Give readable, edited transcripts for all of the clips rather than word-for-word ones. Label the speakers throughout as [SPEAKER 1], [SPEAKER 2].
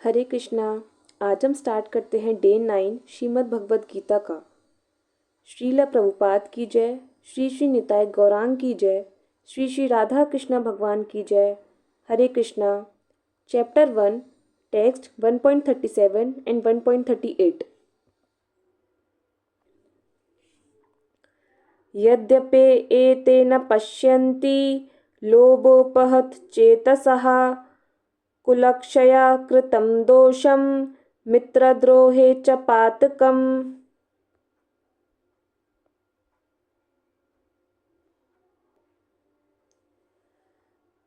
[SPEAKER 1] हरे कृष्णा। आज हम स्टार्ट करते हैं डे 9 श्रीमद् भगवद गीता का। श्रील प्रभुपाद की जय, श्री श्री निताय गौरांग की जय, श्री श्री राधा कृष्णा भगवान की जय। Hare Krishna. Chapter 1, text 1.37 and 1.38। यद्यपि एते न पश्यन्ति लोभोपहत चेतसः कुलक्षया कृतं दोषं मित्रद्रोहे च पातकम्।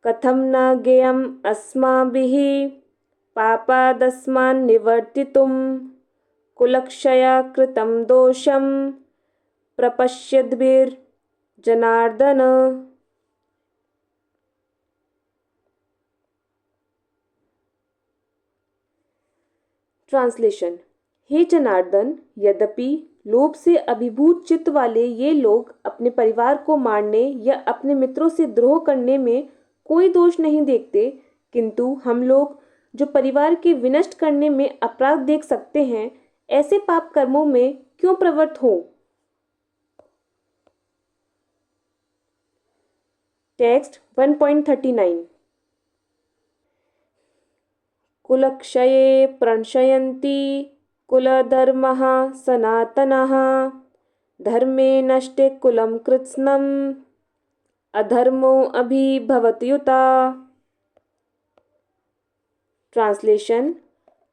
[SPEAKER 1] कथं न ज्ञेयम् अस्माभिः पापादस्मान् निवर्तितुं कुलक्षया कृतं दोषं प्रपश्यद्भिर्जनार्दन। ट्रांसलेशन। हे जनार्दन, यद्यपि लोभ से अभिभूत चित्त वाले ये लोग अपने परिवार को मारने या अपने मित्रों से द्रोह करने में कोई दोष नहीं देखते, किंतु हम लोग जो परिवार के विनष्ट करने में अपराध देख सकते हैं, ऐसे पाप कर्मों में क्यों प्रवृत्त हो। टेक्स्ट 1.39। कुलक्षये प्रणश्यन्ति कुलधर्मः सनातनः धर्मे नष्टे कुलं कृत्स्नम् अधर्मो अभिभवत्युता। ट्रांसलेशन।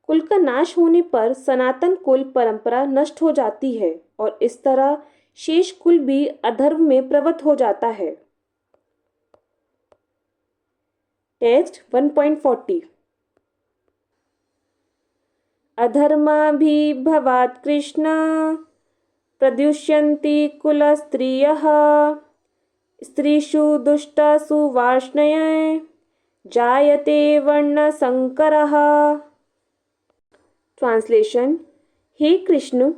[SPEAKER 1] कुल का नाश होने पर सनातन कुल परंपरा नष्ट हो जाती है और इस तरह शेष कुल भी अधर्म में प्रवृत्त हो जाता है। टेक्स्ट 1.40। अधर्माभिभवात् कृष्ण प्रद्युष्यन्ति कुलस्त्रियः स्त्रीषु दुष्टासु वार्ष्णेय जायते वर्णसंकरः। ट्रांसलेशन। हे कृष्ण,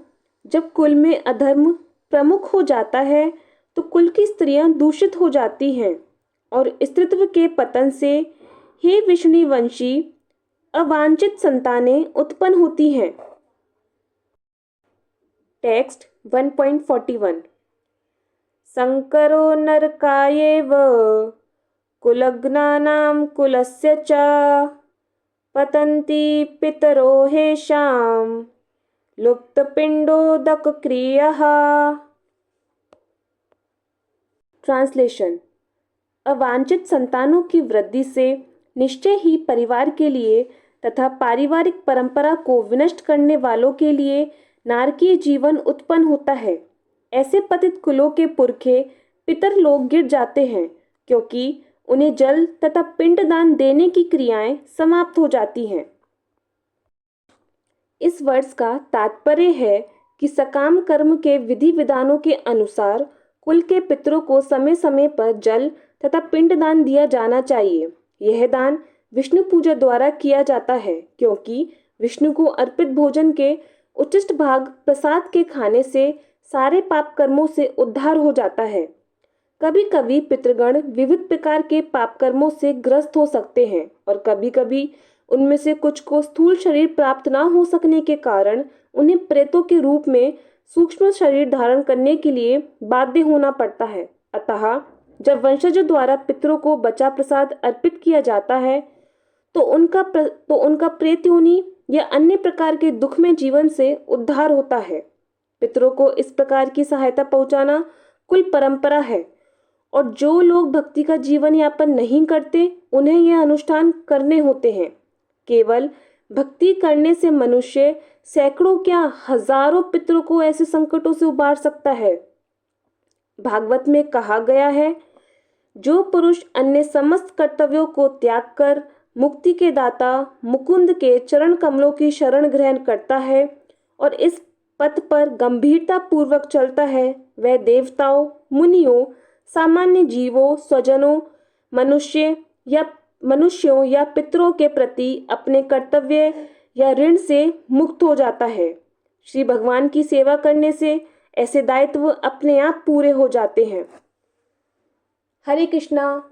[SPEAKER 1] जब कुल में अधर्म प्रमुख हो जाता है तो कुल की स्त्रियां दूषित हो जाती हैं और स्त्रीत्व के पतन से हे विष्णुवंशी अवांछित संतानें उत्पन्न होती हैं। टेक्स्ट 1.41। संकरो नरकायेव कुलग्नानां कुलस्य च पतन्ति पितरो हेषां लुप्तपिण्डोदकक्रियः। ट्रांसलेशन। अवांछित संतानों की वृद्धि से निश्चय ही परिवार के लिए तथा पारिवारिक परंपरा को विनष्ट करने वालों के लिए नारकीय जीवन उत्पन्न होता है। ऐसे पतित कुलों के पुरखे पितर लोग गिर जाते हैं क्योंकि उन्हें जल तथा पिंडदान देने की क्रियाएं समाप्त हो जाती हैं। इस वर्ष का तात्पर्य है कि सकाम कर्म के विधि विधानों के अनुसार कुल के पितरों को समय समय पर जल तथा पिंडदान दिया जाना चाहिए। यह दान विष्णु पूजा द्वारा किया जाता है क्योंकि विष्णु को अर्पित भोजन के उच्चिष्ट भाग प्रसाद के खाने से सारे पाप कर्मों से उद्धार हो जाता है। कभी कभी पितृगण विविध प्रकार के पाप कर्मों से ग्रस्त हो सकते हैं और कभी कभी उनमें से कुछ को स्थूल शरीर प्राप्त न हो सकने के कारण उन्हें प्रेतों के रूप में सूक्ष्म शरीर धारण करने के लिए बाध्य होना पड़ता है। अतः जब वंशजों द्वारा पितरों को बचा प्रसाद अर्पित किया जाता है तो उनका प्रेत योनि या अन्य प्रकार के दुखमय जीवन से उद्धार होता है। पितरों को इस प्रकार की सहायता पहुंचाना कुल परंपरा है और जो लोग भक्ति का जीवन यापन नहीं करते उन्हें यह अनुष्ठान करने होते हैं। केवल भक्ति करने से मनुष्य सैकड़ों क्या हजारों पितरों को ऐसे संकटों से उबार सकता है। भागवत में कहा गया है, जो पुरुष अन्य समस्त कर्तव्यों को त्याग कर मुक्ति के दाता मुकुंद के चरण कमलों की शरण ग्रहण करता है और इस पथ पर गंभीरता पूर्वक चलता है, वह देवताओं, मुनियों, सामान्य जीवों, स्वजनों, मनुष्यों या पितरों के प्रति अपने कर्तव्य या ऋण से मुक्त हो जाता है। श्री भगवान की सेवा करने से ऐसे दायित्व अपने आप पूरे हो जाते हैं। हरे कृष्णा।